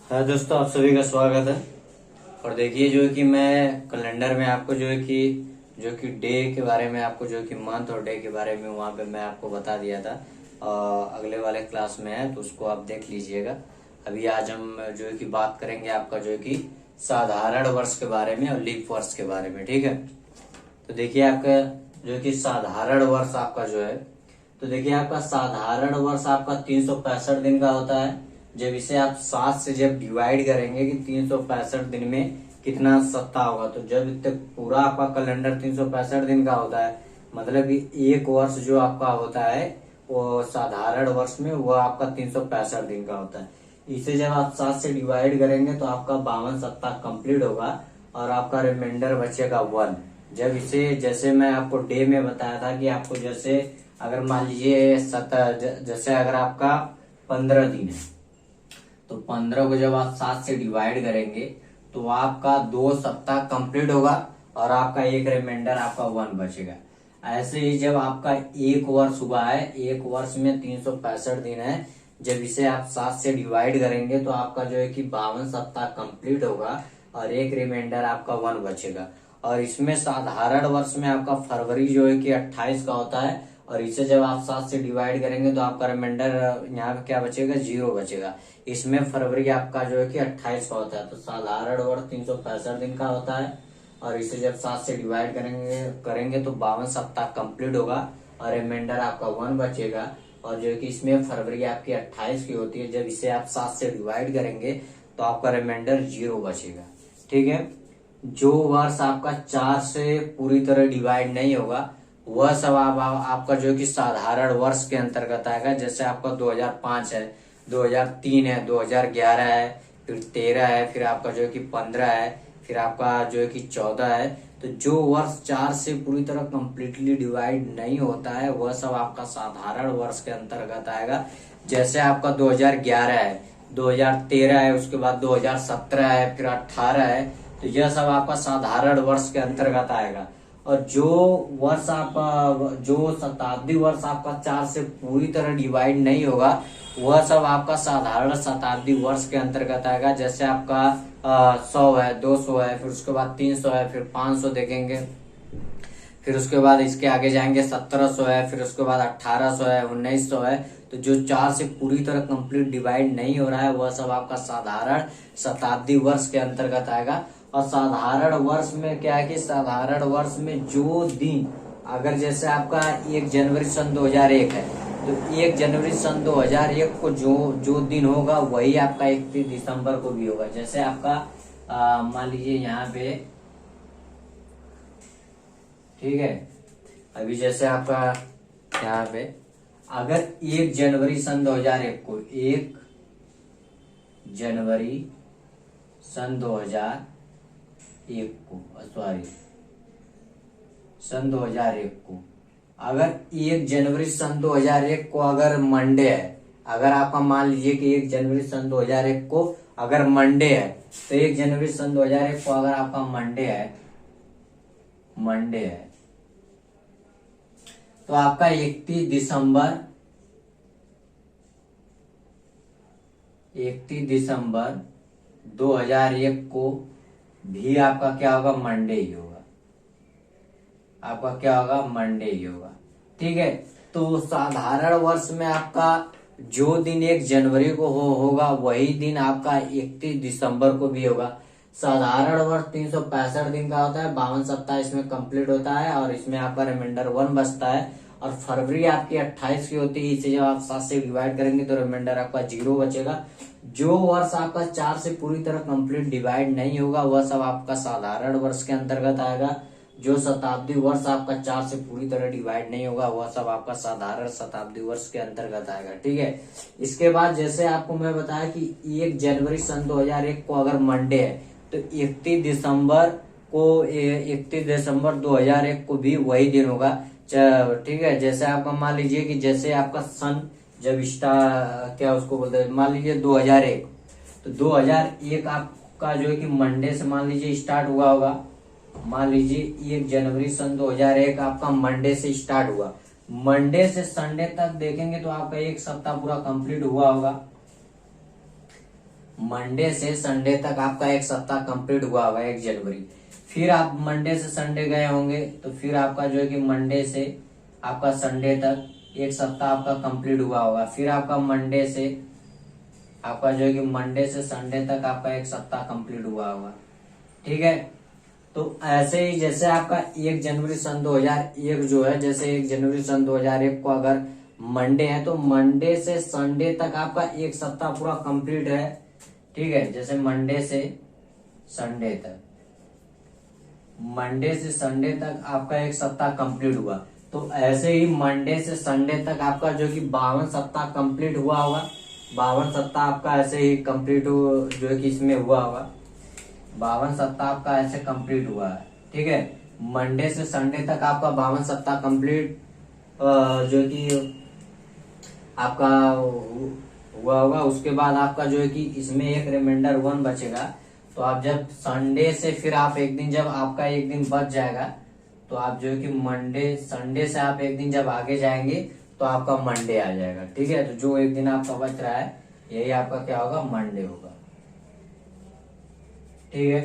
हाँ दोस्तों, आप सभी का स्वागत है। और देखिए जो है कि मैं कैलेंडर में आपको जो कि डे के बारे में, आपको जो कि मंथ और डे के बारे में वहाँ पे मैं आपको बता दिया था। अगले वाले क्लास में है तो उसको आप देख लीजिएगा। अभी आज हम जो है कि बात करेंगे आपका जो है कि साधारण वर्ष के बारे में और लीप वर्ष के बारे में। ठीक है, तो देखिए आपका जो है कि साधारण वर्ष आपका जो है, तो देखिए आपका साधारण वर्ष आपका 365 दिन का होता है। जब इसे आप 7 से जब डिवाइड करेंगे कि 365 दिन में कितना सप्ताह होगा, तो जब तक पूरा आपका कैलेंडर 365 दिन का होता है, मतलब कि एक वर्ष जो आपका होता है वो साधारण वर्ष में वो आपका 365 दिन का होता है। इसे जब आप 7 से डिवाइड करेंगे तो आपका 52 सप्ताह कंप्लीट होगा और आपका रिमाइंडर बचेगा 1। जब इसे जैसे मैं आपको डे में बताया था कि आपको जैसे अगर मान लीजिए जैसे अगर आपका 15 दिन है तो 15 को जब आप 7 से डिवाइड करेंगे तो आपका 2 सप्ताह कंप्लीट होगा और आपका एक रिमाइंडर आपका 1 बचेगा। ऐसे ही जब आपका एक वर्ष हुआ है, एक वर्ष में 365 दिन है, जब इसे आप 7 से डिवाइड करेंगे तो आपका जो है कि 52 सप्ताह कंप्लीट होगा और एक रिमाइंडर आपका 1 बचेगा। और इसमें साधारण वर्ष में आपका फरवरी जो है कि 28 का होता है और इसे जब आप 7 से डिवाइड करेंगे तो आपका रिमाइंडर यहाँ पे क्या बचेगा, 0 बचेगा। इसमें फरवरी आपका जो है कि 28 का होता है। तो साधारण वर्ष 365 दिन का होता है और इसे जब 7 से डिवाइड करेंगे तो 52 सप्ताह कंप्लीट होगा और रिमाइंडर आपका 1 बचेगा। और जो कि इसमें फरवरी आपकी 28 की होती है, जब इसे आप 7 से डिवाइड करेंगे तो आपका रिमाइंडर 0 बचेगा। ठीक है, जो वर्ष आपका 4 से पूरी तरह डिवाइड नहीं होगा वह सब आपका जो कि साधारण वर्ष के अंतर्गत आएगा। जैसे आपका 2005 है, 2003 है, 2011 है, फिर 13 है, फिर आपका जो है कि 15 है, फिर आपका जो है कि 14 है। तो जो वर्ष 4 से पूरी तरह कंप्लीटली डिवाइड नहीं होता है वह सब आपका साधारण वर्ष के अंतर्गत आएगा। जैसे आपका 2011 है, 2013 है, उसके बाद 2017 है, फिर 18 है, तो यह सब आपका साधारण वर्ष के अंतर्गत आएगा। और जो शताब्दी वर्ष आपका 4 से पूरी तरह डिवाइड नहीं होगा वह सब आपका साधारण शताब्दी वर्ष के अंतर्गत आएगा। जैसे आपका 100 है, 200 है, फिर उसके बाद 300 है, फिर 500 देखेंगे, फिर उसके बाद इसके आगे जाएंगे 1700 है, फिर उसके बाद 1800 है, 1900 है। तो जो 4 से पूरी तरह कंप्लीट डिवाइड नहीं हो रहा है वह सब आपका साधारण शताब्दी वर्ष के अंतर्गत आएगा। और साधारण वर्ष में क्या है कि साधारण वर्ष में जो दिन, अगर जैसे आपका 1 जनवरी सन 2001 है तो 1 जनवरी सन 2001 को जो दिन होगा वही आपका 31 दिसंबर को भी होगा। जैसे आपका मान लीजिए यहाँ पे, ठीक है, अभी जैसे आपका यहाँ पे अगर 1 जनवरी सन 2001 को, 1 जनवरी सन 2001 को, सॉरी सन 2001 को, अगर 1 जनवरी सन 2001 को अगर मंडे है, अगर आपका मान लीजिए कि 1 जनवरी सन 2001 को अगर मंडे है, तो 1 जनवरी सन 2001 को अगर आपका मंडे है तो आपका 31 दिसंबर 2001 को भी आपका क्या होगा, मंडे ही होगा। आपका क्या होगा, मंडे ही होगा। ठीक है, तो साधारण वर्ष में आपका जो दिन 1 जनवरी को होगा वही दिन आपका 31 दिसंबर को भी होगा। साधारण वर्ष 365 दिन का होता है, 52 सप्ताह इसमें कंप्लीट होता है और इसमें आपका रिमाइंडर 1 बचता है। और फरवरी आपकी 28 की होती है, इसे जब आप 7 से डिवाइड करेंगे तो रिमाइंडर आपका 0 बचेगा। जो वर्ष आपका 4 से पूरी तरह कंप्लीट डिवाइड नहीं होगा वह सब आपका साधारण वर्ष के अंतर्गत आएगा। जो शताब्दी वर्ष आपका 4 से पूरी तरह डिवाइड नहीं होगा वह सब आपका साधारण शताब्दी वर्ष के अंतर्गत आएगा। ठीक है, इसके बाद जैसे आपको मैं बताया कि 1 जनवरी सन 2001 को अगर मंडे है तो 31 दिसंबर 2001 को भी वही दिन होगा। ठीक है, जैसे आपका मान लीजिए कि जैसे आपका सन जब क्या उसको बोलते हैं, मान लीजिए 2001, तो 2001 आपका जो है कि मंडे से मान लीजिए स्टार्ट हुआ होगा। मान लीजिए 1 जनवरी सन 2001 आपका मंडे से स्टार्ट हुआ, मंडे से संडे तक देखेंगे तो आपका एक सप्ताह पूरा कंप्लीट हुआ होगा। मंडे से संडे तक आपका एक सप्ताह कंप्लीट हुआ होगा 1 जनवरी। फिर आप मंडे से संडे गए होंगे तो फिर आपका जो है कि मंडे से आपका संडे तक एक सप्ताह आपका कंप्लीट हुआ होगा। फिर आपका मंडे से आपका जो है कि मंडे से संडे तक आपका एक सप्ताह कंप्लीट हुआ होगा। ठीक है, तो ऐसे ही जैसे आपका 1 जनवरी सन 2001 जो है, जैसे 1 जनवरी सन 2001 को अगर मंडे है तो मंडे से संडे तक आपका एक सप्ताह पूरा कंप्लीट है। ठीक है, जैसे मंडे से संडे तक, मंडे से संडे तक आपका एक सप्ताह कंप्लीट हुआ, तो ऐसे ही मंडे से संडे तक आपका जो कि 52 सप्ताह कंप्लीट हुआ होगा। 52 सप्ताह आपका ऐसे ही कंप्लीट जो है कि इसमें हुआ होगा। 52 सप्ताह आपका ऐसे कंप्लीट हुआ है। ठीक है, मंडे से संडे तक आपका 52 सप्ताह कंप्लीट जो कि आपका हुआ होगा। उसके बाद आपका जो है कि इसमें एक रिमाइंडर 1 बचेगा। तो आप जब संडे से फिर आप एक दिन, जब आपका एक दिन बच जाएगा तो आप जो है कि मंडे संडे से आप एक दिन जब आगे जाएंगे तो आपका मंडे आ जाएगा। ठीक है, तो जो एक दिन आपका बच रहा है यही आपका क्या होगा, मंडे होगा। ठीक है,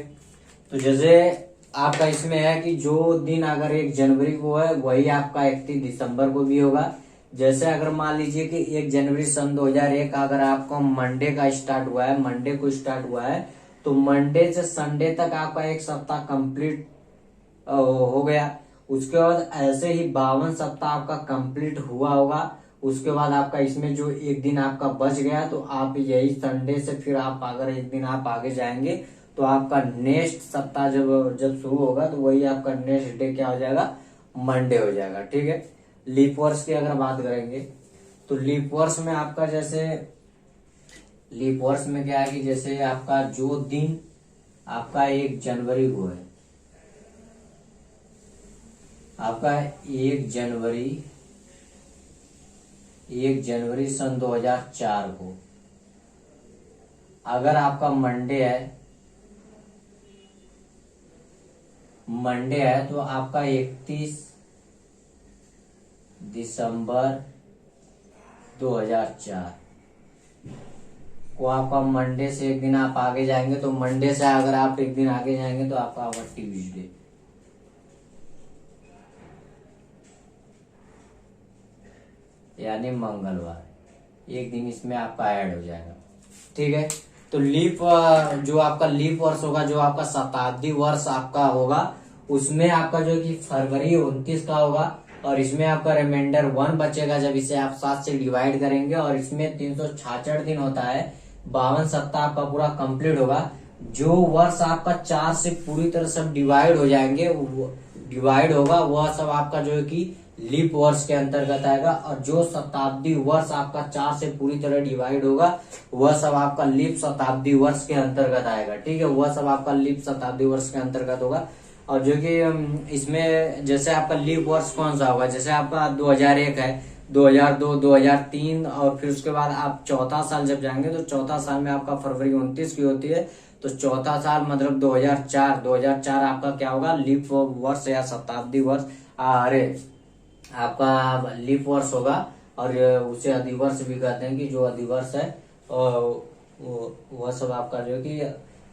तो जैसे आपका इसमें है कि जो दिन अगर 1 जनवरी को है वही आपका 31 दिसंबर को भी होगा। जैसे अगर मान लीजिए कि 1 जनवरी सन 2001 अगर आपका मंडे का स्टार्ट हुआ है, मंडे को स्टार्ट हुआ है, तो मंडे से संडे तक आपका एक सप्ताह कंप्लीट हो गया। उसके बाद ऐसे ही 52 सप्ताह आपका कंप्लीट हुआ होगा। उसके बाद आपका इसमें जो एक दिन आपका बच गया तो आप यही संडे से फिर आप अगर एक दिन आप आगे जाएंगे तो आपका नेक्स्ट सप्ताह जब शुरू होगा तो वही आपका नेक्स्ट डे क्या हो जाएगा, मंडे हो जाएगा। ठीक है, लीप वर्ष की अगर बात करेंगे तो लीप वर्ष में आपका जैसे लीप वर्ष में क्या है कि जैसे आपका जो दिन आपका 1 जनवरी को है, आपका 1 जनवरी सन 2004 को अगर आपका मंडे है तो आपका 31 दिसंबर 2004 को आपका मंडे से एक दिन आप आगे जाएंगे, तो मंडे से अगर आप एक दिन आगे जाएंगे तो आपका होगा ट्यूसडे। यानी मंगलवार, एक दिन इसमें आपका ऐड हो जाएगा। ठीक है, तो लीप जो आपका लीप वर्ष होगा, जो आपका शताब्दी वर्ष आपका होगा, उसमें आपका जो कि फरवरी 29 का होगा और इसमें आपका रिमाइंडर 1 बचेगा जब इसे आप 7 से डिवाइड करेंगे। और इसमें 366 दिन होता है, 52 सप्ताह आपका पूरा कंप्लीट होगा। जो वर्ष आपका 4 से पूरी तरह सब डिवाइड हो जाएंगे, डिवाइड होगा, वह सब आपका जो है कि लीप वर्ष के अंतर्गत आएगा। और जो शताब्दी वर्ष आपका 4 से पूरी तरह डिवाइड होगा वह सब आपका लीप शताब्दी वर्ष के अंतर्गत आएगा। ठीक है, वह सब आपका लीप शताब्दी वर्ष के अंतर्गत होगा। और जो कि इसमें जैसे आपका लीप वर्ष कौन सा होगा, जैसे आपका 2001 है, 2002, 2003 और फिर उसके बाद आप चौथा साल जब जाएंगे तो चौथा साल में आपका फरवरी 29 की होती है। तो चौथा साल मतलब 2004 आपका क्या होगा, लीप वर्ष या शताब्दी वर्ष, अरे आपका लीप वर्ष होगा। और उसे अधिवर्ष भी कहते हैं कि जो अधिवर्ष है वह सब आपका जो कि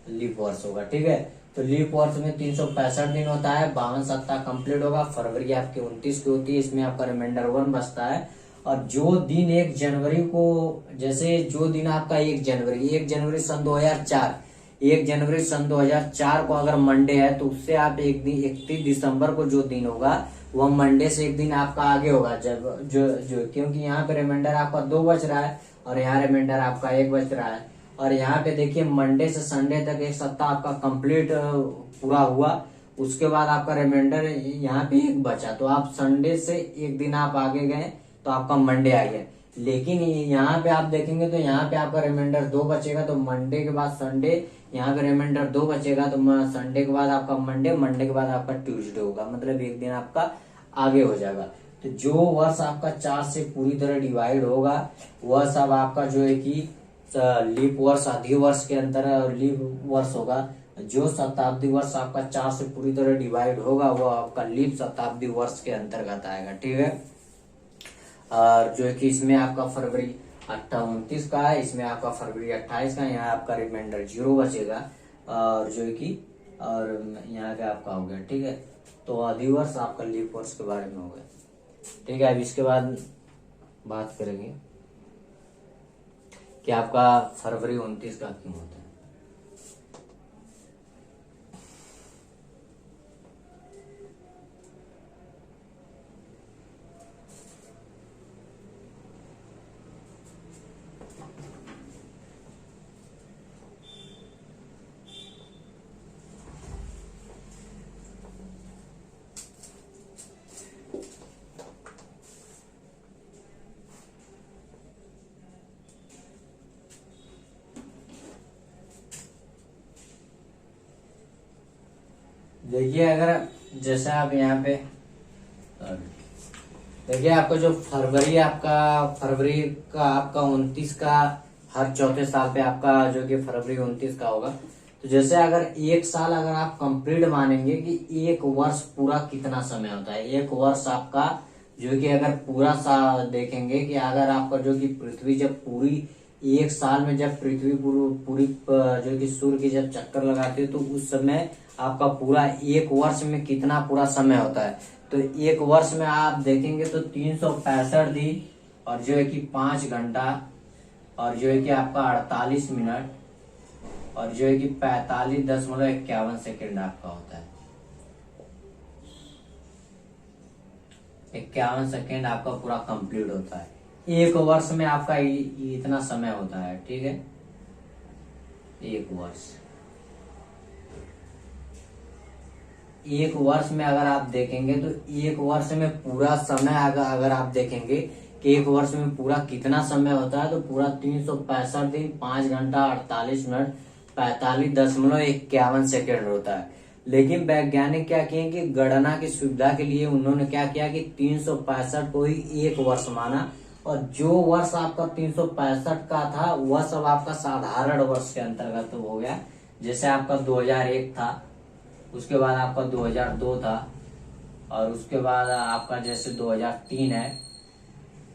लीप वर्ष होगा। ठीक है, तो लीप वर्ष में 365 दिन होता है, 52 सप्ताह कंप्लीट होगा। फरवरी आपकी 29 की होती है, इसमें आपका रिमाइंडर 1 बचता है। और जो दिन 1 जनवरी को, जैसे जो दिन आपका 1 जनवरी सन 2004, 1 जनवरी सन 2004 को अगर मंडे है तो उससे आप एक दिन 31 दिसंबर को जो दिन होगा वह मंडे से एक दिन आपका आगे होगा। जब जो क्योंकि यहाँ पे रिमाइंडर आपका 2 बच रहा है और यहाँ रिमाइंडर आपका 1 बच रहा है। और यहाँ पे देखिए मंडे से संडे तक एक सप्ताह आपका कंप्लीट पूरा हुआ। उसके बाद आपका रिमाइंडर यहाँ पे 1 बचा, तो आप संडे से एक दिन आप आगे गए तो आपका मंडे आ गया। लेकिन यहाँ पे आप देखेंगे तो यहाँ पे आपका रिमाइंडर 2 बचेगा, तो मंडे के बाद संडे, यहाँ पे रिमाइंडर 2 बचेगा तो संडे के बाद आपका मंडे के बाद आपका ट्यूसडे होगा, मतलब एक दिन आपका आगे हो जाएगा। तो जो वर्ष आपका 4 से पूरी तरह डिवाइड होगा वह सब आपका जो है कि लीप वर्ष, अधिवर्ष के अंतर लीप वर्ष होगा। जो शताब्दी वर्ष आपका 4 से पूरी तरह डिवाइड होगा वो आपका लीप शताब्दी वर्ष के अंतर्गत आएगा। ठीक है, और जो है कि इसमें आपका फरवरी 29 का है, इसमें आपका फरवरी 28 का, यहाँ आपका रिमाइंडर 0 बचेगा और जो है कि और यहाँ पे आपका हो गया। ठीक है, तो अधिवर्ष आपका लीप वर्ष के बारे में हो गया। ठीक है, अब इसके बाद बात करेंगे कि आपका फरवरी 29 का क्यों होता है। देखिए, अगर जैसे आप यहाँ पे देखिए, आपका जो फरवरी का आपका 29 का हर चौथे साल पे आपका जो कि फरवरी 29 का होगा। तो जैसे अगर एक साल अगर आप कंप्लीट मानेंगे कि एक वर्ष पूरा कितना समय होता है, एक वर्ष आपका जो कि अगर पूरा साल देखेंगे कि अगर आपका जो कि पृथ्वी जब पूरी एक साल में जब पृथ्वी पूरी जो कि सूर्य की जब चक्कर लगाती है तो उस समय आपका पूरा एक वर्ष में कितना पूरा समय होता है। तो एक वर्ष में आप देखेंगे तो 365 दिन और जो है कि 5 घंटा और जो है कि आपका 48 मिनट और जो है कि 45.51 सेकेंड आपका होता है। 51 सेकेंड आपका पूरा कंप्लीट होता है। एक वर्ष में आपका इतना समय होता है। ठीक है, एक वर्ष में अगर आप देखेंगे तो एक वर्ष में पूरा समय अगर आप देखेंगे कि एक वर्ष में पूरा कितना समय होता है तो पूरा 365 दिन 5 घंटा 48 मिनट 45.51 सेकेंड होता है। लेकिन वैज्ञानिक क्या किए कि गणना की सुविधा के लिए उन्होंने क्या किया कि 365 को ही एक वर्ष माना और जो वर्ष आपका 365 का था वह सब आपका साधारण वर्ष के अंतर्गत हो गया। जैसे आपका 2001 था, उसके बाद आपका 2002 था और उसके बाद आपका जैसे 2003 है।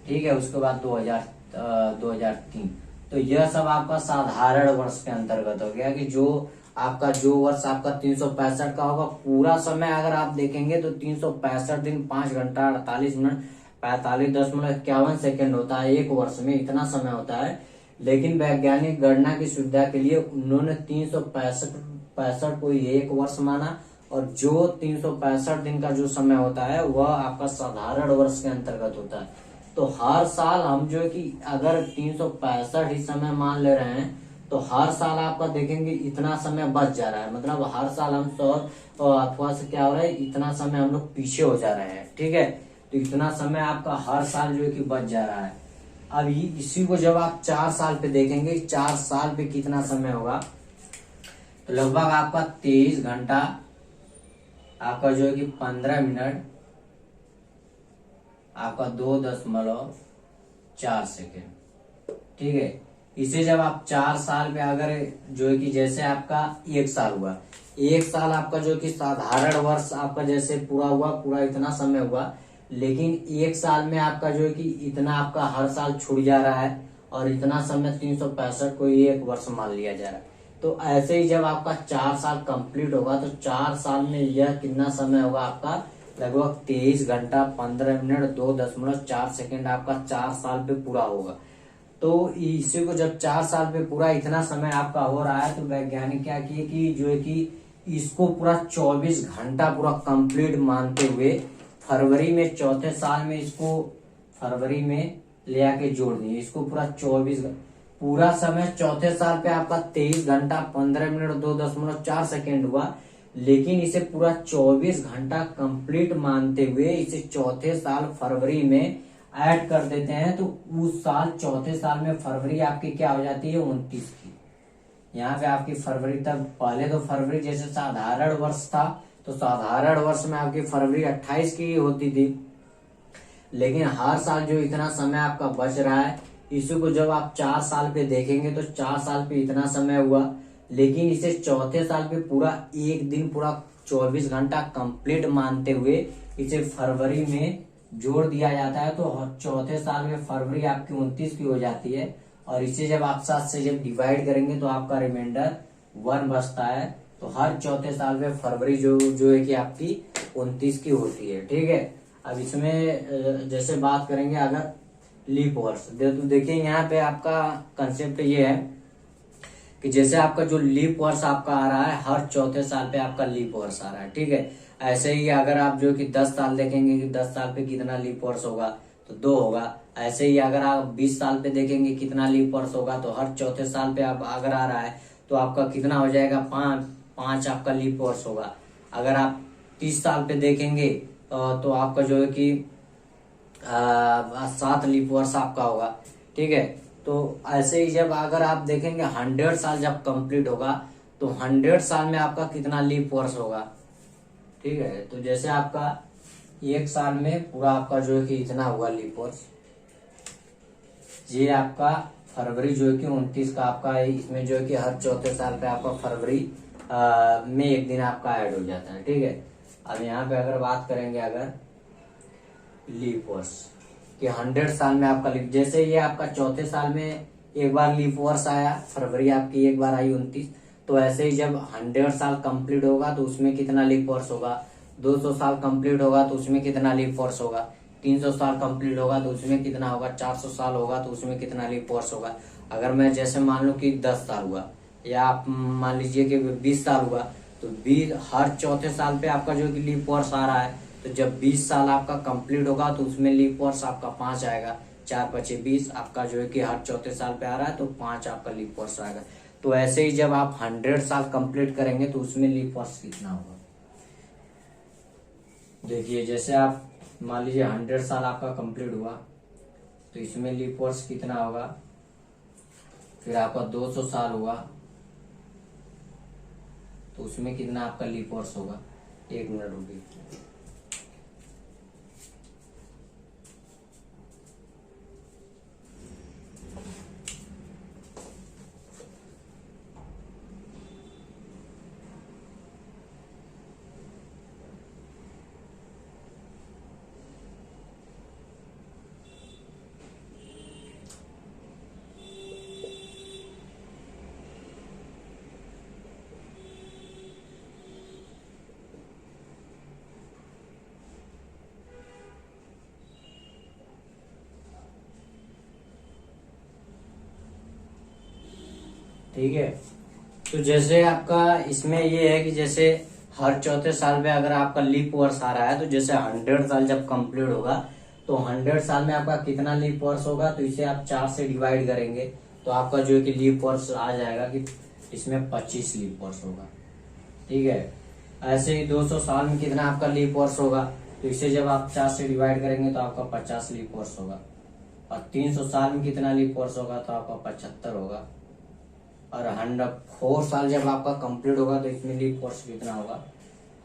ठीक है, उसके बाद 2003। तो यह सब आपका साधारण वर्ष के अंतर्गत हो गया कि जो वर्ष आपका 365 का होगा पूरा समय अगर आप देखेंगे तो 365 दिन 5 घंटा 48 मिनट 45.51 सेकेंड होता है। एक वर्ष में इतना समय होता है। लेकिन वैज्ञानिक गणना की सुविधा के लिए उन्होंने 365 को एक वर्ष माना और जो 365 दिन का जो समय होता है वह आपका साधारण वर्ष के अंतर्गत होता है। तो हर साल हम जो है कि अगर 365 ही समय मान ले रहे हैं तो हर साल आपका देखेंगे इतना समय बच जा रहा है। मतलब हर साल हम 100 अथवा से क्या हो रहा है, इतना समय हम लोग पीछे हो जा रहे हैं। ठीक है, तो इतना समय आपका हर साल जो है कि बच जा रहा है। अब इसी को जब आप 4 साल पे देखेंगे, 4 साल पे कितना समय होगा तो लगभग आपका 23 घंटा आपका जो है कि 15 मिनट आपका 2.4 सेकेंड। ठीक है, इसे जब आप 4 साल पे अगर जो है कि जैसे आपका एक साल हुआ, एक साल आपका जो कि साधारण वर्ष आपका जैसे पूरा हुआ, पूरा इतना समय हुआ। लेकिन एक साल में आपका जो है कि इतना आपका हर साल छूट जा रहा है और इतना समय 365 को ही एक वर्ष मान लिया जा रहा है। तो ऐसे ही जब आपका 4 साल कंप्लीट होगा तो 4 साल में यह कितना समय होगा आपका लगभग 23 घंटा 15 मिनट 2.4 सेकेंड आपका 4 साल पे पूरा होगा। तो इसी को जब 4 साल पे पूरा इतना समय आपका हो रहा है तो वैज्ञानिक क्या किए कि जो है कि इसको पूरा 24 घंटा पूरा कंप्लीट मानते हुए फरवरी में चौथे साल में इसको फरवरी में ले आके जोड़ दिए। इसको पूरा 24 पूरा समय चौथे साल पे आपका 23 घंटा 15 मिनट 2.4 सेकेंड हुआ। लेकिन इसे पूरा 24 घंटा कंप्लीट मानते हुए इसे चौथे साल फरवरी में ऐड कर देते हैं तो उस साल चौथे साल में फरवरी आपकी क्या हो जाती है 29 की। यहाँ पे आपकी फरवरी तक पहले तो फरवरी जैसे साधारण वर्ष था तो साधारण वर्ष में आपकी फरवरी 28 की होती थी। लेकिन हर साल जो इतना समय आपका बच रहा है इसी को जब आप 4 साल पे देखेंगे तो 4 साल पे इतना समय हुआ। लेकिन इसे चौथे साल पे पूरा एक दिन पूरा 24 घंटा कंप्लीट मानते हुए इसे फरवरी में जोड़ दिया जाता है तो चौथे साल में फरवरी आपकी 29 की हो जाती है, और इसे जब आप 7 से जब डिवाइड करेंगे तो आपका रिमाइंडर 1 बचता है। तो हर चौथे साल में फरवरी जो जो है कि आपकी 29 की होती है। ठीक है, अब इसमें जैसे बात करेंगे अगर लीप वर्ष, तो देखिए यहाँ पे आपका कंसेप्ट ये है कि जैसे आपका जो लीप वर्ष आपका आ रहा है, हर चौथे साल पे आपका लीप वर्ष आ रहा है। ठीक है, ऐसे ही अगर आप जो कि 10 साल देखेंगे कि 10 साल पे कितना लीप वर्ष होगा, तो 2 होगा। ऐसे ही अगर आप 20 साल पे देखेंगे कितना लीप वर्ष होगा, तो हर चौथे साल पे आप अगर आ रहा है तो आपका कितना हो जाएगा, 5 आपका लीप वर्ष होगा। अगर आप 30 साल पे देखेंगे तो आपका जो है कि 7 लीप वर्ष आपका होगा। ठीक है, तो ऐसे ही जब अगर आप देखेंगे 100 साल जब कंप्लीट होगा, तो 100 साल में आपका कितना लीप वर्ष होगा। ठीक है, तो जैसे आपका 1 साल में पूरा आपका जो है कि इतना हुआ लीप वर्ष, ये आपका फरवरी जो है कि 29 का आपका है। इसमें जो है कि हर चौथे साल पे आपका फरवरी में एक दिन आपका ऐड हो जाता है। ठीक है, अब यहाँ पे अगर बात करेंगे अगर लीप वर्ष कि 100 साल में आपका लीप, जैसे ये आपका चौथे साल में एक बार लीप वर्ष आया, फरवरी आपकी एक बार आई 29, तो ऐसे ही जब 100 साल कंप्लीट होगा तो उसमें कितना लीप वर्ष होगा, 200 साल कंप्लीट होगा तो उसमें कितना लीप वर्ष होगा, 300 साल कंप्लीट होगा तो उसमें कितना होगा, 400 साल होगा तो उसमें कितना लीप वर्ष होगा। अगर मैं जैसे मान लू कि 10 साल हुआ, या आप मान लीजिए कि 20 साल हुआ, तो 20 हर चौथे साल पे आपका जो कि लीप वर्ष आ रहा है, तो जब 20 साल आपका कंप्लीट होगा तो उसमें लीप वर्ष आपका 5 आएगा। 4 5 20 आपका जो है कि हर चौथे साल पे आ रहा है तो 5 आपका लीप वर्ष आएगा। तो ऐसे ही जब आप 100 साल कंप्लीट करेंगे तो उसमें लीप वर्ष कितना होगा। देखिए जैसे आप मान लीजिए 100 साल आपका कंप्लीट हुआ, तो इसमें लीप वर्ष कितना होगा। फिर आपका 200 साल हुआ तो उसमें कितना आपका लीप वर्ष होगा। 1 मिनट रुकिए। ठीक है, तो जैसे आपका इसमें ये है कि जैसे हर चौथे साल में अगर आपका लीप वर्ष आ रहा है, तो जैसे 100 साल जब कंप्लीट होगा तो 100 साल में आपका कितना लीप वर्ष होगा, तो इसे आप 4 से डिवाइड करेंगे तो आपका जो है कि लीप वर्ष आ जाएगा कि इसमें 25 लीप वर्ष होगा। ठीक है, ऐसे ही 200 साल में कितना आपका लीप वर्ष होगा, तो इसे जब आप 4 से डिवाइड करेंगे तो आपका 50 लीप वर्ष होगा। और 300 साल में कितना लीप वर्ष होगा, तो आपका 75 होगा। और 104 साल जब आपका कंप्लीट होगा तो इसमें लीप वर्ष कितना होगा,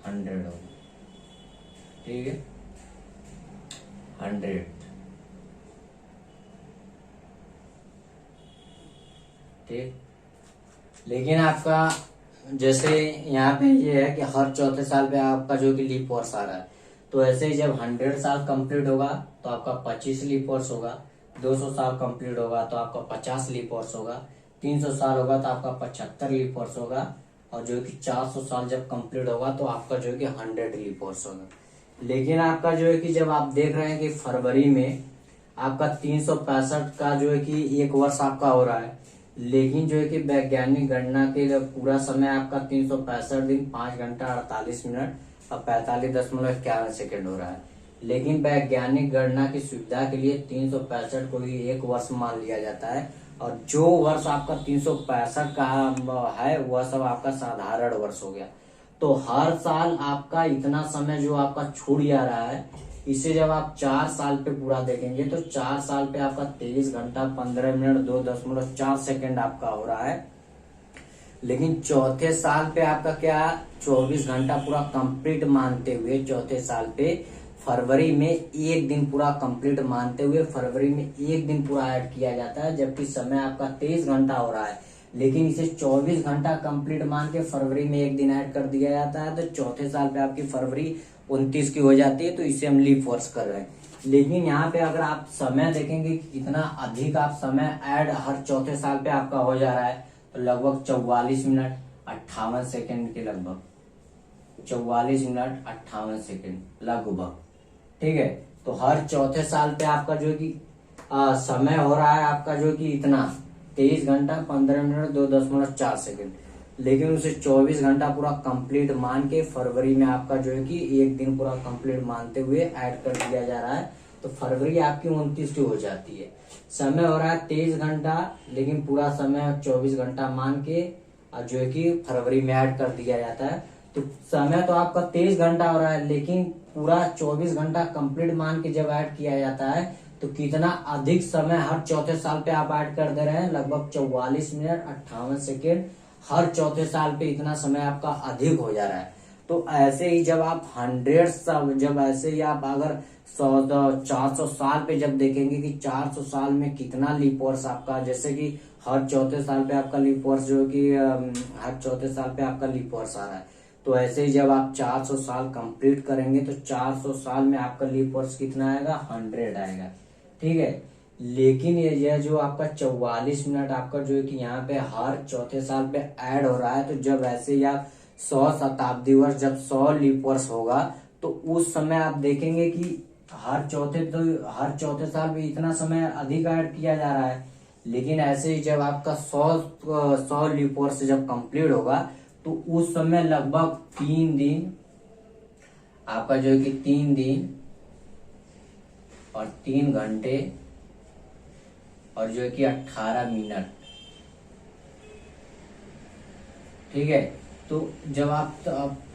100 होगा। ठीक है, 100। ठीक, लेकिन आपका जैसे यहाँ पे ये है कि हर चौथे साल पे आपका जो कि लीप वर्ष आ रहा है, तो ऐसे ही जब 100 साल कंप्लीट होगा तो आपका 25 लीप वर्ष होगा। 200 साल कंप्लीट होगा तो आपका 50 लीप वर्ष होगा। 300 साल होगा तो आपका 75 लीप वर्ष होगा। और जो कि 400 साल जब कंप्लीट होगा तो आपका जो है कि 100 लीप वर्ष होगा। लेकिन आपका जो है कि जब आप देख रहे हैं कि फरवरी में आपका 365 का जो है कि एक वर्ष आपका हो रहा है, लेकिन जो है कि वैज्ञानिक गणना के लिए पूरा समय आपका 365 दिन 5 घंटा 48 मिनट और 45.11 सेकेंड हो रहा है। लेकिन वैज्ञानिक गणना की सुविधा के लिए 365 को ही एक वर्ष मान लिया जाता है, और जो वर्ष आपका 365 का है वह सब आपका साधारण वर्ष हो गया। तो हर साल आपका इतना समय जो आपका छूट जा रहा है, इसे जब आप 4 साल पे पूरा देखेंगे तो 4 साल पे आपका 23 घंटा 15 मिनट 2.4 सेकेंड आपका हो रहा है। लेकिन चौथे साल पे आपका क्या 24 घंटा पूरा कंप्लीट मानते हुए, चौथे साल पे फरवरी में एक दिन पूरा कंप्लीट मानते हुए फरवरी में एक दिन पूरा ऐड किया जाता है, जबकि समय आपका 23 घंटा हो रहा है। लेकिन इसे 24 घंटा कंप्लीट मान के फरवरी में एक दिन ऐड कर दिया जाता है, तो चौथे साल पे आपकी फरवरी 29 की हो जाती है, तो इसे हम लीप वर्ष कर रहे हैं। लेकिन यहाँ पे अगर आप समय देखेंगे कि कितना अधिक आप समय ऐड हर चौथे साल पे आपका हो जा रहा है, तो लगभग 44 मिनट 58 सेकेंड के लगभग, 44 मिनट 58 सेकेंड लगभग। ठीक है, तो हर चौथे साल पे आपका जो कि समय हो रहा है आपका जो कि इतना 23 घंटा 15 मिनट 2.4 सेकेंड। लेकिन उसे 24 घंटा पूरा कंप्लीट मान के फरवरी में आपका जो है कि एक दिन पूरा कंप्लीट मानते हुए ऐड कर दिया जा रहा है, तो फरवरी आपकी 29 की हो जाती है। समय हो रहा है 23 घंटा, लेकिन पूरा समय 24 घंटा मान के जो है कि फरवरी में ऐड कर दिया जाता है। तो समय तो आपका 23 घंटा हो रहा है, लेकिन पूरा 24 घंटा कंप्लीट मान के जब ऐड किया जाता है तो कितना अधिक समय हर चौथे साल पे आप ऐड कर दे रहे हैं, लगभग 44 मिनट 58 सेकेंड हर चौथे साल पे इतना समय आपका अधिक हो जा रहा है। तो ऐसे ही जब आप 100 साल, जब ऐसे ही आप अगर 400 साल पे जब देखेंगे कि 400 साल में कितना लीप वर्ष आपका, जैसे कि हर चौथे साल पे आपका लीप वर्ष जो कि हर चौथे साल पे आपका लीप वर्ष आ रहा है, तो ऐसे ही जब आप 400 साल कंप्लीट करेंगे तो 400 साल में आपका लीप वर्ष कितना आएगा, 100 आएगा। ठीक है, लेकिन यह जो आपका 44 मिनट आपका जो है कि यहाँ पे हर चौथे साल पे ऐड हो रहा है, तो जब ऐसे ही आप 100 शताब्दी वर्ष, जब 100 लीप वर्ष होगा तो उस समय आप देखेंगे कि हर चौथे साल में इतना समय अधिक ऐड किया जा रहा है। लेकिन ऐसे ही जब आपका 100 लीप वर्ष जब कंप्लीट होगा तो उस समय लगभग 3 दिन आपका जो है कि 3 दिन और 3 घंटे और जो है कि 18 मिनट। ठीक है, तो जब आप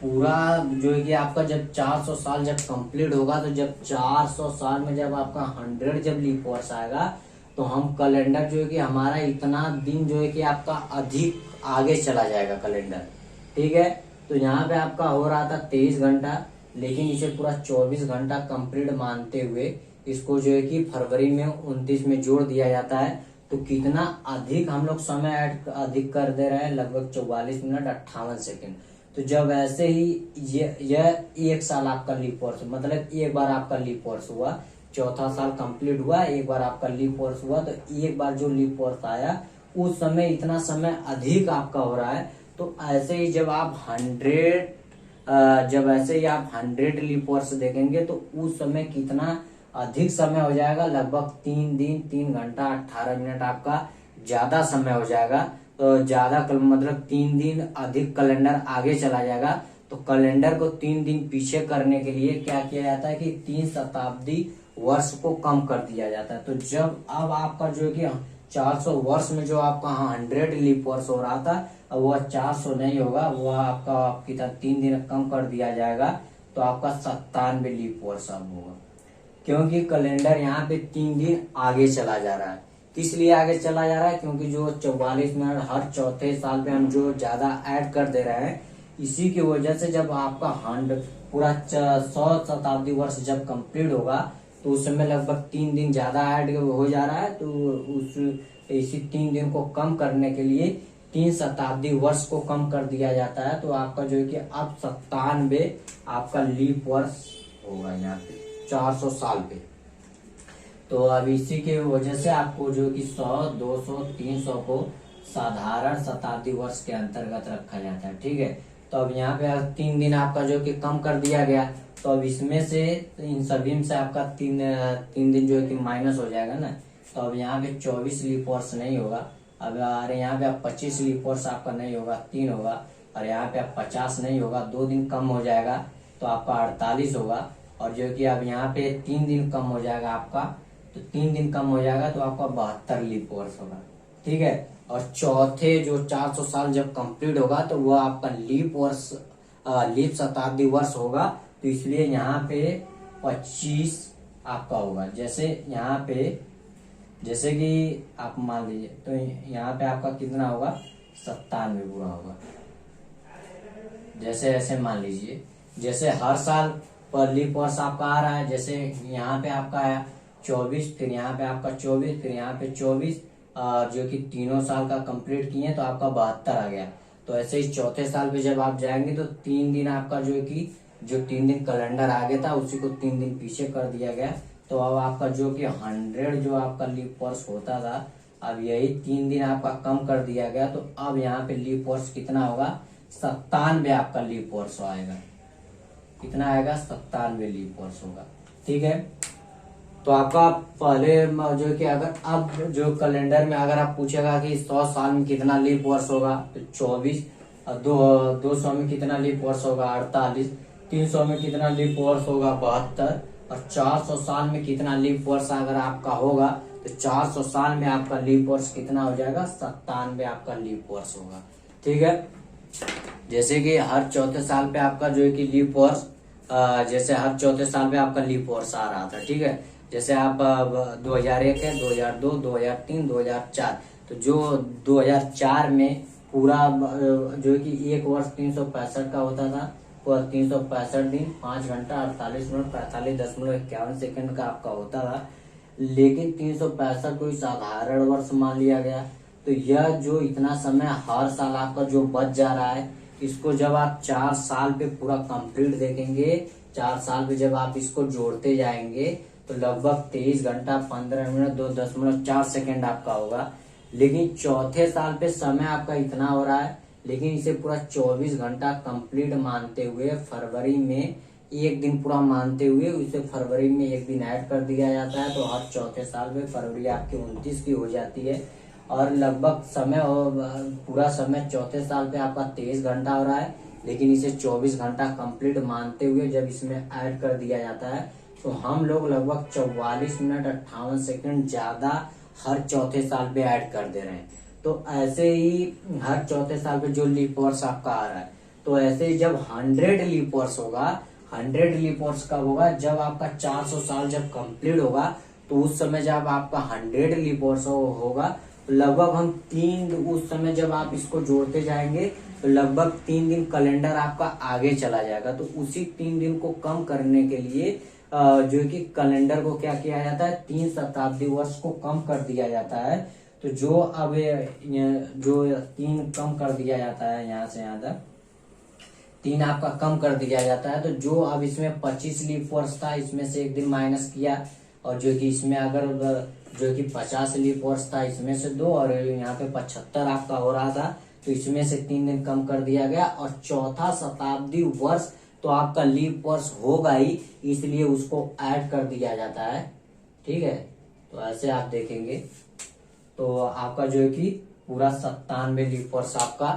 पूरा जो है कि आपका जब 400 साल जब कंप्लीट होगा, तो जब 400 साल में जब आपका 100 जब लीप वर्ष आएगा तो हम कैलेंडर जो है कि हमारा इतना दिन जो है कि आपका अधिक आगे चला जाएगा कैलेंडर। ठीक है, तो यहाँ पे आपका हो रहा था 23 घंटा, लेकिन इसे पूरा 24 घंटा कंप्लीट मानते हुए इसको जो है कि फरवरी में 29 में जोड़ दिया जाता है, तो कितना अधिक हम लोग समय ऐड अधिक कर दे रहे हैं, लगभग 44 मिनट 58 सेकेंड। तो जब ऐसे ही यह एक साल आपका लीप वर्ष, मतलब एक बार आपका लीप वर्ष हुआ, चौथा साल कंप्लीट हुआ, एक बार आपका लीप वर्ष हुआ, तो एक बार जो लीप वर्ष आया उस समय इतना समय अधिक आपका हो रहा है। तो ऐसे ही जब आप 100 लीप वर्ष देखेंगे तो उस समय कितना अधिक समय हो जाएगा, लगभग 3 दिन 3 घंटा 18 मिनट आपका ज्यादा समय हो जाएगा। तो ज्यादा मतलब 3 दिन अधिक कैलेंडर आगे चला जाएगा। तो कैलेंडर को 3 दिन पीछे करने के लिए क्या किया जाता है कि 3 शताब्दी वर्ष को कम कर दिया जाता है। तो जब अब आपका जो है कि 400 वर्ष में जो आपका 100 लीप वर्ष हो रहा था, अब वह 400 नहीं होगा, वह आपका कितना 3 दिन कम कर दिया जाएगा, तो आपका 97 लीप वर्ष अब होगा, क्योंकि कैलेंडर यहाँ पे 3 दिन आगे चला जा रहा है। किस लिए आगे चला जा रहा है, क्योंकि जो 44 मिनट हर चौथे साल पे हम जो ज्यादा ऐड कर दे रहे हैं, इसी की वजह से जब आपका 100 पूरा 100 शताब्दी वर्ष जब कंप्लीट होगा तो उस समय लगभग 3 दिन ज्यादा ऐड हो जा रहा है। तो इसी 3 दिन को कम करने के लिए 3 शताब्दी वर्ष को कम कर दिया जाता है। तो आपका जो है कि अब 97 आपका लीप वर्ष होगा यहाँ पे 400 साल पे। तो अब इसी के वजह से आपको जो कि 100, 200, 300 को साधारण शताब्दी वर्ष के अंतर्गत रखा जाता है। ठीक है, तो अब यहाँ पे 3 दिन आपका जो कि कम कर दिया गया, तो अब इसमें से इन सभी में से आपका 3 दिन जो है कि माइनस हो जाएगा ना। तो अब यहाँ पे 24 लीप वर्ष नहीं होगा, अब यहाँ पे 25 लीप वर्ष आपका नहीं होगा, 3 होगा, और यहाँ पे 50 नहीं होगा, 2 दिन कम हो जाएगा, तो आपका 48 होगा। और जो कि अब यहाँ पे 3 दिन कम हो जाएगा आपका, तो 3 दिन कम हो जाएगा, तो आपका 72 लीप वर्ष होगा। ठीक है, और चौथे जो 400 साल जब कंप्लीट होगा तो वह आपका लीप शताब्दी वर्ष होगा। तो इसलिए यहाँ पे 25 आपका होगा। जैसे यहाँ पे जैसे कि आप मान लीजिए, तो यहाँ पे आपका कितना होगा, 97 पूरा होगा। जैसे ऐसे मान लीजिए, जैसे हर साल पर लीप वर्ष आपका आ रहा है, जैसे यहाँ पे आपका आया 24, फिर यहाँ पे आपका 24, फिर यहाँ पे 24, जो कि तीनों साल का कंप्लीट किए तो आपका 72 आ गया। तो ऐसे ही चौथे साल पे जब आप जाएंगे तो 3 दिन आपका जो है कि जो 3 दिन कैलेंडर आगे था उसी को 3 दिन पीछे कर दिया गया, तो अब आपका जो कि 100 जो आपका लीप वर्ष होता था, अब यही 3 दिन आपका कम कर दिया गया, तो अब यहाँ पे लीप वर्ष कितना होगा, 97 आपका लीप वर्ष आएगा। कितना आएगा, 97 लीप वर्ष होगा। ठीक है, तो आपका पहले जो कि अगर अब जो कैलेंडर में अगर आप पूछेगा कि 100 साल में कितना लीप वर्ष होगा, तो 24, और 200 में कितना लीप वर्ष होगा, 48, 300 में कितना लीप वर्ष होगा, 72, और 400 साल में कितना लीप वर्ष अगर आपका होगा, तो 400 साल में आपका लीप वर्ष कितना हो जाएगा, 97 आपका लीप वर्ष होगा। ठीक है, जैसे कि हर चौथे साल पे आपका जो है कि लीप वर्ष, जैसे हर चौथे साल पे आपका लीप वर्ष आ रहा था। ठीक है, जैसे आप 2001 है, 2002, 2003, 2004, तो जो 2004 में पूरा जो है कि एक वर्ष 365 का होता था, वह 365 दिन 5 घंटा 48 मिनट 45.51 सेकंड का आपका होता था। लेकिन 365 कोई साधारण वर्ष मान लिया गया, तो यह जो इतना समय हर साल आपका जो बच जा रहा है, इसको जब आप 4 साल पे पूरा कंप्लीट देखेंगे, 4 साल पे जब आप इसको जोड़ते जाएंगे, तो लगभग 23 घंटा 15 मिनट 2.4 सेकंड आपका होगा। लेकिन चौथे साल पे समय आपका इतना हो रहा है, लेकिन इसे पूरा 24 घंटा कंप्लीट मानते हुए फरवरी में एक दिन पूरा मानते हुए उसे फरवरी में एक दिन ऐड कर दिया जाता है। तो हर चौथे साल में फरवरी आपकी 29 की हो जाती है, और लगभग समय पूरा समय चौथे साल पे आपका 23 घंटा हो रहा है, लेकिन इसे 24 घंटा कंप्लीट मानते हुए जब इसमें ऐड कर दिया जाता है, तो हम लोग लगभग 44 मिनट 58 सेकंड ज्यादा हर चौथे साल पे ऐड कर दे रहे हैं। तो ऐसे ही हर चौथे साल पे जो लीप वर्ष आपका आ रहा है, तो ऐसे ही जब 100 लीप वर्ष होगा, 100 लीप वर्ष कब होगा, जब आपका 400 साल जब कंप्लीट होगा, तो उस समय जब आपका 100 लीप वर्ष होगा, तो लगभग हम उस समय जब आप इसको जोड़ते जाएंगे, तो लगभग 3 दिन कैलेंडर आपका आगे चला जाएगा। तो उसी 3 दिन को कम करने के लिए जो कि कैलेंडर को क्या किया जाता है, 3 शताब्दी वर्ष को कम कर दिया जाता है। तो जो अब जो 3 कम कर दिया जाता है, यहाँ से यहाँ तक 3 आपका कम कर दिया जाता है। तो जो अब इसमें 25 लीप वर्ष था, इसमें से एक दिन माइनस किया, और जो कि इसमें अगर जो कि 50 लीप वर्ष था, इसमें से 2, और यहाँ पे 75 आपका हो रहा था, तो इसमें से 3 दिन कम कर दिया गया। और चौथा शताब्दी वर्ष तो आपका लीप वर्ष होगा ही, इसलिए उसको ऐड कर दिया जाता है। ठीक है, तो ऐसे आप देखेंगे तो आपका जो है कि पूरा 97 लीप वर्ष आपका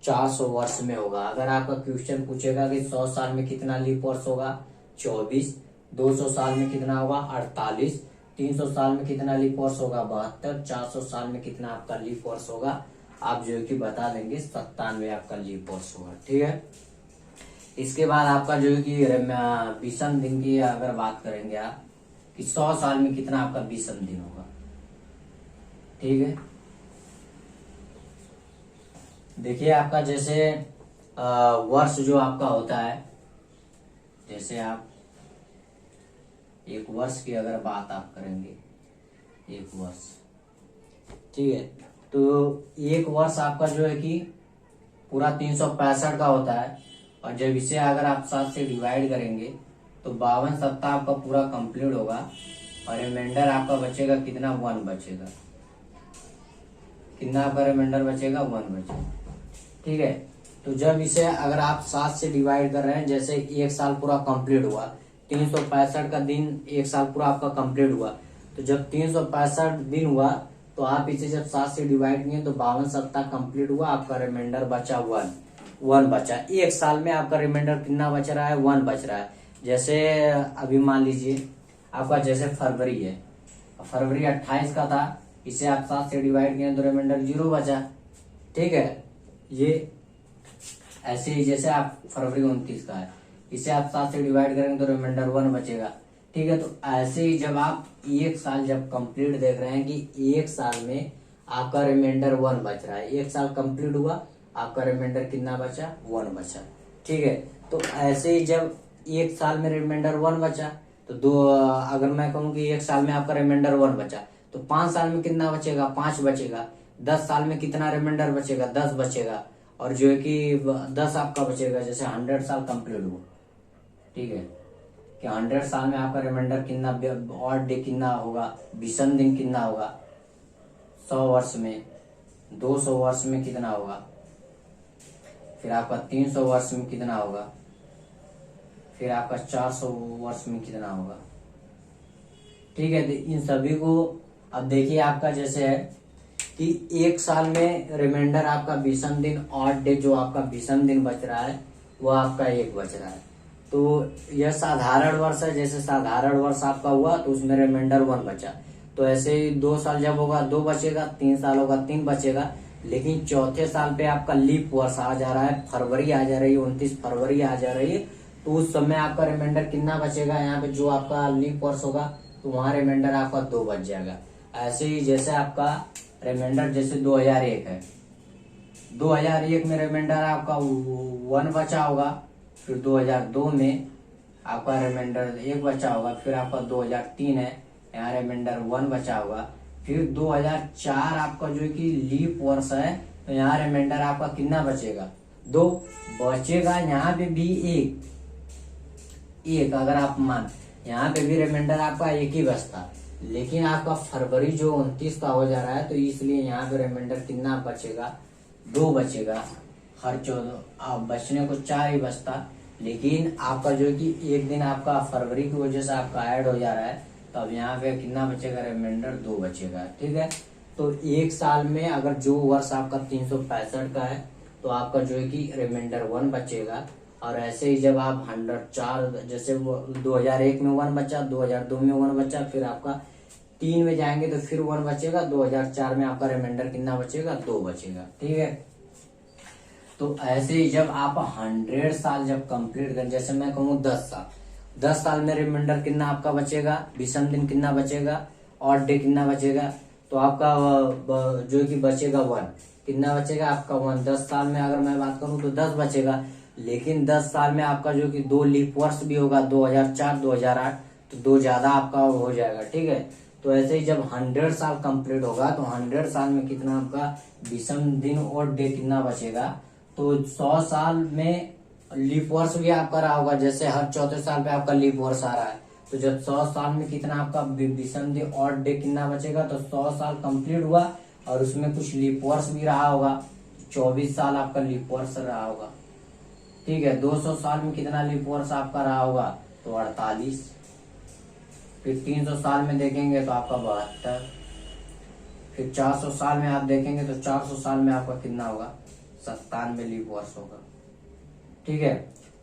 400 वर्ष में होगा। अगर आपका क्वेश्चन पूछेगा कि 100 साल में कितना लीप वर्ष होगा, 24, 200 साल में कितना होगा, 48, 300 साल में कितना लीप वर्ष होगा, 72, 400 साल में कितना आपका लीप वर्ष होगा, आप जो है कि बता देंगे 97 आपका लीप वर्ष होगा। ठीक है, इसके बाद आपका जो है कि विषम दिन की अगर बात करेंगे आप कि 100 साल में कितना आपका विषम दिन होगा। ठीक है, देखिए आपका जैसे वर्ष जो आपका होता है, जैसे आप एक वर्ष की अगर बात आप करेंगे, एक वर्ष, ठीक है, तो एक वर्ष आपका जो है कि पूरा 365 का होता है, और जब इसे अगर आप 7 से डिवाइड करेंगे तो 52 सप्ताह आपका पूरा कंप्लीट होगा, और रिमाइंडर आपका बचेगा कितना, 1 बचेगा। कितना आपका रिमाइंडर बचेगा, 1 बचेगा। ठीक है, तो जब इसे अगर आप 7 से डिवाइड कर रहे हैं, जैसे एक साल पूरा कंप्लीट हुआ, 365 का दिन एक साल पूरा आपका कंप्लीट हुआ, तो जब 365 दिन हुआ, तो आप इसे जब 7 से डिवाइड किए तो 52 सप्ताह कंप्लीट हुआ, आपका रिमाइंडर बचा 1 बचा। एक साल में आपका रिमाइंडर कितना बच रहा है, 1 बच रहा है। जैसे अभी मान लीजिए आपका जैसे फरवरी है, फरवरी 28 का था, इसे आप 7 से डिवाइड किए तो रिमाइंडर 0 बचा। ठीक है, ये ऐसे ही जैसे आप फरवरी 29 का है, इसे आप 7 से डिवाइड करेंगे तो रिमाइंडर 1 बचेगा। ठीक है, तो ऐसे ही जब आप एक साल जब कंप्लीट देख रहे हैं कि एक साल में आपका रिमाइंडर 1 बच रहा है, एक साल कंप्लीट हुआ, आपका रिमाइंडर कितना बचा, 1 बचा। ठीक है, तो ऐसे ही जब एक साल में रिमाइंडर 1 बचा, तो अगर मैं कहूँ कि एक साल में आपका रिमाइंडर 1 बचा, तो 5 साल में कितना बचेगा, 5 बचेगा। 10 साल में कितना रिमाइंडर बचेगा, 10 बचेगा, और जो है कि 10 आपका बचेगा, जैसे 100 साल कंप्लीट हुआ। ठीक है, कि 100 साल में आपका रिमाइंडर कितना ऑड डे कितना होगा, विषम दिन कितना होगा 100 वर्ष में, 200 वर्ष में कितना होगा, फिर आपका 300 वर्ष में कितना होगा, फिर आपका 400 वर्ष में कितना होगा। ठीक है, तो इन सभी को अब देखिए आपका जैसे है कि एक साल में रिमाइंडर आपका विषम दिन ऑड डे जो आपका विषम दिन बच रहा है वो आपका एक बच रहा है। तो यह साधारण वर्ष है, जैसे साधारण वर्ष आपका हुआ तो उसमें रिमाइंडर 1 बचा। तो ऐसे ही 2 साल जब होगा 2 बचेगा, 3 साल होगा 3 बचेगा। लेकिन चौथे साल पे आपका लीप वर्ष आ जा रहा है, फरवरी आ जा रही है, 29 फरवरी आ जा रही है, तो उस समय आपका रिमाइंडर कितना बचेगा, यहाँ पे जो आपका लीप वर्ष होगा तो वहां रिमाइंडर आपका 2 बच जाएगा। ऐसे ही जैसे आपका रिमाइंडर जैसे 2001 है, 2001 में रिमाइंडर आपका 1 बचा होगा, फिर 2002 में आपका रिमाइंडर 1 बचा होगा, फिर आपका 2003 है, यहाँ रिमाइंडर 1 बचा होगा, फिर 2004 आपका जो कि लीप वर्ष है तो यहाँ रिमाइंडर आपका कितना बचेगा, 2 बचेगा। यहाँ पे भी एक अगर आप मान यहाँ पे भी रिमाइंडर आपका 1 ही बचता, लेकिन आपका फरवरी जो 29 का हो जा रहा है तो इसलिए यहाँ पे रिमाइंडर कितना बचेगा, 2 बचेगा। हर 14 आप बचने को 4 ही बचता, लेकिन आपका जो कि एक दिन आपका फरवरी की वजह से आपका ऐड हो जा रहा है तो अब यहाँ पे कितना बचेगा, रिमाइंडर 2 बचेगा। ठीक है, तो एक साल में अगर जो वर्ष आपका 365 का है तो आपका जो है कि रिमाइंडर 1 बचेगा। और ऐसे ही जब आप 104 जैसे वो 2001 में 1 बचा, 2002 में 1 बचा, फिर आपका 3 में जाएंगे तो फिर 1 बचेगा, 2004 में आपका रिमाइंडर कितना बचेगा, 2 बचेगा। ठीक है, तो ऐसे ही जब आप 100 साल जब कंप्लीट कर, जैसे मैं कहूँ 10 साल में रिमाइंडर कितना आपका बचेगा, विषम दिन कितना बचेगा, ऑड डे कितना बचेगा, तो आपका जो कि बचेगा 1, कितना बचेगा आपका 1। 10 साल में अगर मैं बात करूं तो 10 बचेगा, लेकिन 10 साल में आपका जो कि 2 लीप वर्ष भी होगा, 2004 2008, तो 2 ज्यादा आपका हो जाएगा। ठीक है, तो ऐसे ही जब 100 साल कंप्लीट होगा तो 100 साल में कितना आपका विषम दिन और डे कितना बचेगा, तो 100 साल में लीप वर्ष भी आपका रहा होगा, जैसे हर चौथे साल पे आपका लीप वर्ष आ रहा है, तो जब 100 साल में कितना आपका विषम दिन और डे कितना बचेगा, तो 100 साल कंप्लीट हुआ और उसमें कुछ लीप वर्ष भी रहा होगा, 24 साल आपका लीप वर्ष रहा होगा। ठीक है, 200 साल में कितना लीप वर्ष आपका रहा होगा, तो 48। फिर 300 साल में देखेंगे तो आपका 72। फिर 400 साल में आप देखेंगे तो 400 साल में आपका कितना होगा, 97 लीप वर्ष होगा। ठीक है,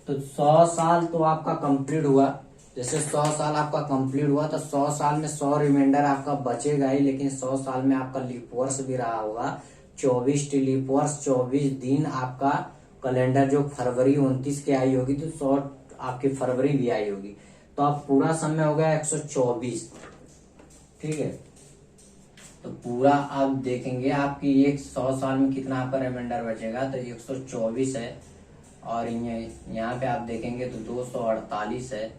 तो 100 साल तो आपका कंप्लीट हुआ, जैसे 100 साल आपका कंप्लीट हुआ तो 100 साल में 100 रिमाइंडर आपका बचेगा ही, लेकिन 100 साल में आपका लीप वर्ष भी रहा होगा, 24 लीप वर्ष, 24 दिन आपका कैलेंडर जो फरवरी 29 की आई होगी तो 100 आपकी फरवरी भी आई होगी, तो आप पूरा समय हो गया 124। ठीक है, तो पूरा आप देखेंगे आपकी 100 साल में कितना आपका रिमाइंडर बचेगा, तो 124 है, और यहाँ पे आप देखेंगे तो 248 है,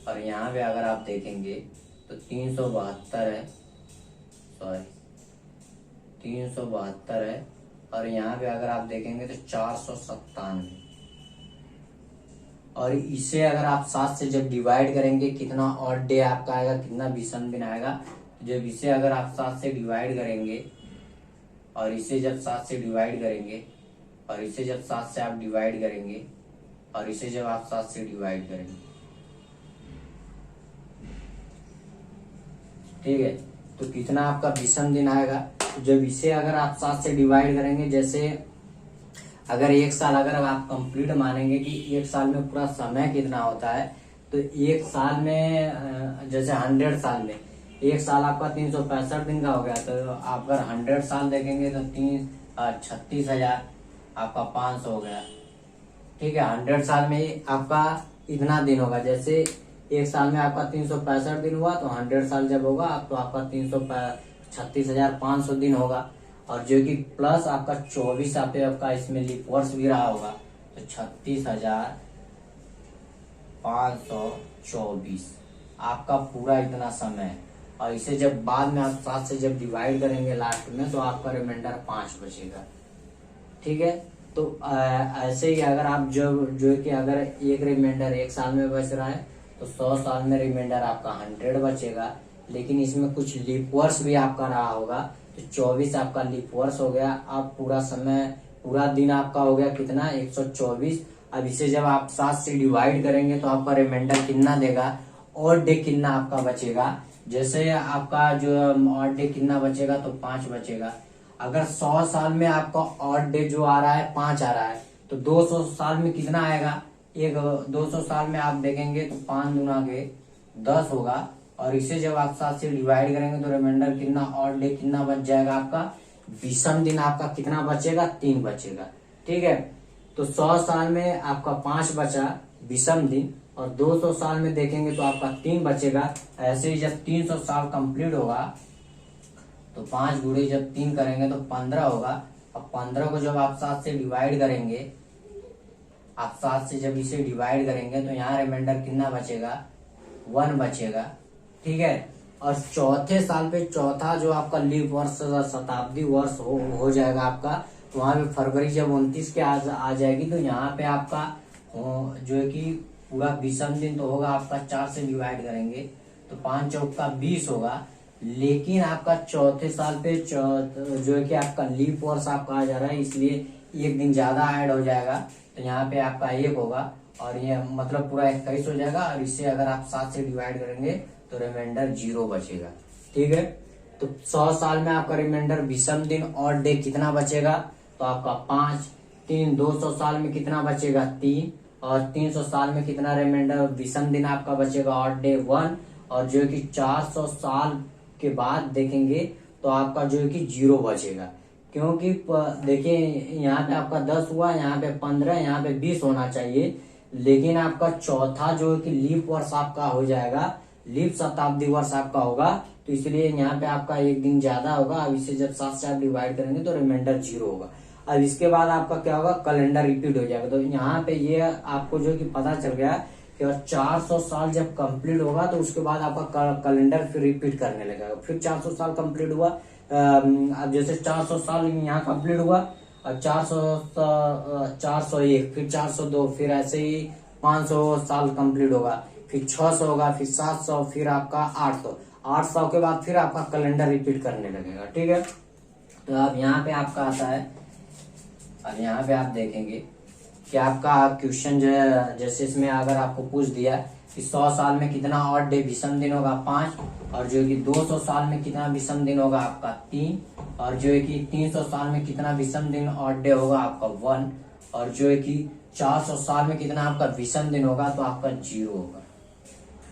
और यहाँ पे अगर आप देखेंगे तो 372 है, सॉरी 372 है, और यहाँ पे अगर आप देखेंगे तो 497। और इसे अगर आप 7 से जब डिवाइड करेंगे कितना ऑड डे आपका आएगा, कितना विषम दिन आएगा, जब इसे अगर आप 7 से डिवाइड करेंगे और इसे जब 7 से डिवाइड करेंगे और इसे जब 7 से आप डिवाइड करेंगे और इसे जब आप 7 से डिवाइड करेंगे, ठीक है, तो कितना आपका विषम दिन आएगा। तो जब इसे अगर आप 7 से डिवाइड करेंगे, जैसे अगर 1 साल अगर आप कंप्लीट मानेंगे कि 1 साल में पूरा समय कितना होता है, तो 1 साल में जैसे 100 साल में 1 साल आपका 365 दिन का हो गया, तो आप अगर 100 साल देखेंगे तो 36,000 आपका 500 हो गया। ठीक है, 100 साल में आपका इतना दिन होगा, जैसे 1 साल में आपका 365 दिन हुआ तो 100 साल जब होगा तो आपका 36,500 दिन होगा, और जो कि प्लस आपका 24 आपका इसमें लीप वर्ष भी रहा होगा, तो 36,524 आपका पूरा इतना समय है। और इसे जब बाद में आप 7 से जब डिवाइड करेंगे लास्ट में तो आपका रिमाइंडर 5 बचेगा। ठीक है, तो ऐसे ही अगर आप जो है कि अगर एक रिमाइंडर एक साल में बच रहा है तो 100 साल में रिमाइंडर आपका 100 बचेगा। लेकिन इसमें कुछ लीप वर्ष भी आपका रहा होगा, तो 24 आपका लीप वर्ष हो गया। अब पूरा समय, पूरा दिन आपका हो गया कितना, 124। अब इसे जब आप 7 से डिवाइड करेंगे तो आपका रिमाइंडर कितना देगा, और डे कितना आपका बचेगा। जैसे आपका जो ऑड डे कितना बचेगा, तो 5 बचेगा। अगर 100 साल में आपका ऑड डे जो आ रहा है 5 आ रहा है, तो 200 साल में कितना आएगा, 200 साल में आप देखेंगे तो 5 दूना के 10 होगा। और इसे जब आप 7 से डिवाइड करेंगे तो रिमाइंडर कितना, ऑड डे कितना बच जाएगा आपका, विषम दिन आपका कितना बचेगा, 3 बचेगा। ठीक है, तो 100 साल में आपका 5 बचा विषम दिन, और 200 साल में देखेंगे तो आपका 3 बचेगा। ऐसे ही जब 300 साल कंप्लीट होगा तो 5 गुणे जब 3 करेंगे तो 15 होगा। अब 15 को जब आप 7 से डिवाइड करेंगे, आप 7 से जब इसे डिवाइड करेंगे तो यहाँ रिमाइंडर कितना बचेगा, 1 बचेगा। ठीक है, और चौथे साल पे चौथा जो आपका लीप वर्ष, शताब्दी वर्ष हो जाएगा आपका, तो वहां पे फरवरी जब 29 के आ जाएगी, तो यहाँ पे आपका जो है कि पूरा विषम दिन तो होगा आपका, 4 से डिवाइड करेंगे तो 5 चौक का 20 होगा। लेकिन आपका चौथे साल पे जो है कि आपका लीप वर्ष आपका आ जा रहा है, इसलिए एक दिन ज्यादा ऐड हो जाएगा, तो यहाँ पे आपका 1 होगा, और ये मतलब पूरा 21 हो जाएगा। और इसे अगर आप 7 से डिवाइड करेंगे तो रिमाइंडर 0 बचेगा। ठीक है, तो 100 साल में आपका रिमाइंडर विषम दिन और डे कितना बचेगा, तो आपका 5। 3 200 साल में कितना बचेगा, 3। और 300 साल में कितना रिमाइंडर विषम दिन आपका बचेगा, ऑड डे 1। और जो है कि 400 साल के बाद देखेंगे तो आपका जो है कि 0 बचेगा। क्योंकि देखिए यहाँ पे आपका 10 हुआ, यहाँ पे 15, यहाँ पे 20 होना चाहिए। लेकिन आपका चौथा जो है कि लीप वर्ष आपका हो जाएगा, लीप शताब्दी वर्ष आपका होगा, तो इसलिए यहाँ पे आपका एक दिन ज्यादा होगा। अब इसे जब 7 से आप डिवाइड करेंगे तो रिमाइंडर 0 होगा। अब इसके बाद आपका क्या होगा, कैलेंडर रिपीट हो जाएगा। तो यहाँ पे ये आपको जो कि पता चल गया कि 400 साल जब कंप्लीट होगा तो उसके बाद आपका कैलेंडर फिर रिपीट करने लगेगा। फिर 400 साल कंप्लीट हुआ, अब जैसे 400 साल यहाँ कंप्लीट हुआ, और 401, फिर 402, फिर ऐसे ही 500 साल कंप्लीट होगा, फिर 600 होगा, फिर 700, फिर आपका 800 के बाद फिर आपका कैलेंडर रिपीट करने लगेगा। ठीक है, तो अब यहाँ पे आपका आता है, अब यहाँ पे आप देखेंगे कि आपका क्वेश्चन जो है, जैसे इसमें अगर आपको पूछ दिया कि 100 साल में कितना ऑड डे विषम दिन होगा, 5। और जो है कि 200 साल में कितना विषम दिन होगा आपका, 3। और जो है कि 300 साल में कितना विषम दिन ऑड डे होगा आपका, 1। और जो है कि 400 साल में कितना आपका विषम दिन होगा, तो आपका 0 होगा।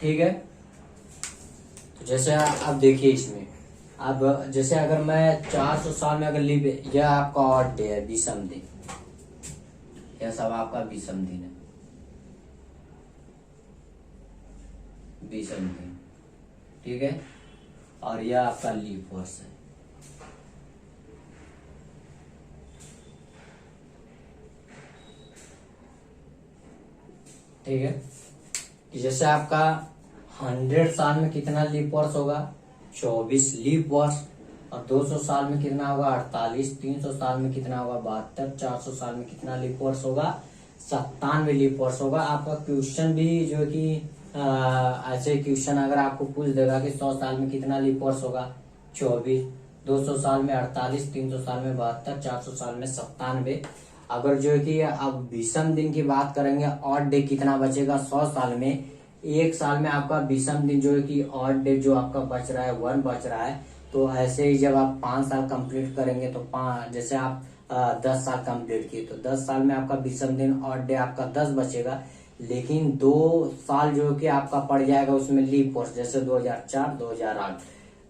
ठीक है, तो जैसे आप देखिए इसमें, अब जैसे अगर मैं 400 साल में अगर लीप, यह आपका ऑड डे है, विषम दिन, यह सब आपका विषम दिन है, विषम दिन। ठीक है, और यह आपका लीप वर्ष है। ठीक है, जैसे आपका 100 साल में कितना लीप वर्ष होगा, 24 लीप वर्ष। और 200 साल में कितना होगा, 48। 300 साल में कितना होगा, 72। 400 साल में कितना लीप वर्ष होगा, 97 लीप वर्ष होगा। आपका क्वेश्चन भी जो कि ऐसे क्वेश्चन अगर आपको पूछ देगा कि 100 साल में कितना लीप वर्ष होगा, 24। 200 साल में 48, 300 साल में 72, 400 साल में 97। अगर जो है कि अब विषम दिन की बात करेंगे, ऑड डे कितना बचेगा 100 साल में, एक साल में आपका विषम दिन जो है कि ऑड डे जो आपका बच रहा है 1 बच रहा है। तो ऐसे ही जब आप 5 साल कंप्लीट करेंगे तो जैसे आप 10 साल कंप्लीट किए तो 10 साल में आपका विषम दिन ऑड डे आपका 10 बचेगा। लेकिन 2 साल जो कि आपका पड़ जाएगा उसमें लीप वर्ष, जैसे 2004 2008,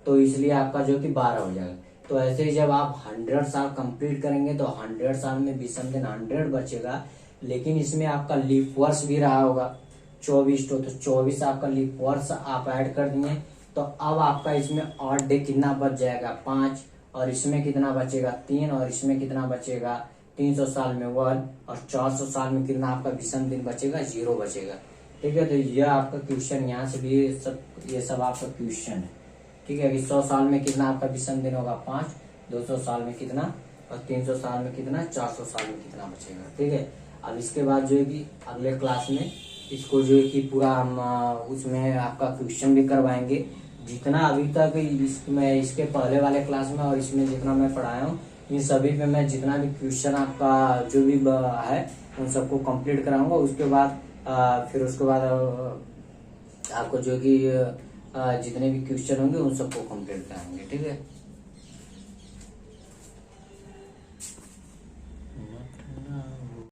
तो इसलिए आपका जो कि 12 हो जाएगा। तो ऐसे ही जब आप 100 साल कंप्लीट करेंगे तो 100 साल में विषम दिन 100 बचेगा। लेकिन इसमें आपका लीप वर्ष भी रहा होगा 24, तो 24 आपका लीप वर्ष आप ऐड कर दिए, तो अब आपका इसमें ऑड डे कितना बच जाएगा, 5। और इसमें कितना बचेगा, 3। और इसमें कितना बचेगा, 300 साल में 1। और 400 साल में कितना आपका विषम दिन बचेगा, 0 बचेगा। ठीक है, तो यह आपका क्वेश्चन, यहाँ से भी ये सब आपका क्वेश्चन है। ठीक है, कि 100 साल में कितना आपका विषम दिन होगा, 5। 200 साल में कितना, और 300 साल में कितना, 400 साल में कितना बचेगा। ठीक है, अब इसके बाद जो है कि अगले क्लास में इसको जो है कि पूरा हम उसमें आपका क्वेश्चन भी करवाएंगे। जितना अभी तक इसमें इसके पहले वाले क्लास में और इसमें जितना मैं पढ़ाया हूँ, इन सभी पे मैं जितना भी क्वेश्चन आपका जो भी है उन सबको कंप्लीट कराऊंगा। उसके बाद फिर उसके बाद आपको जो कि जितने भी क्वेश्चन होंगे उन सबको कंप्लीट कराएंगे। ठीक है।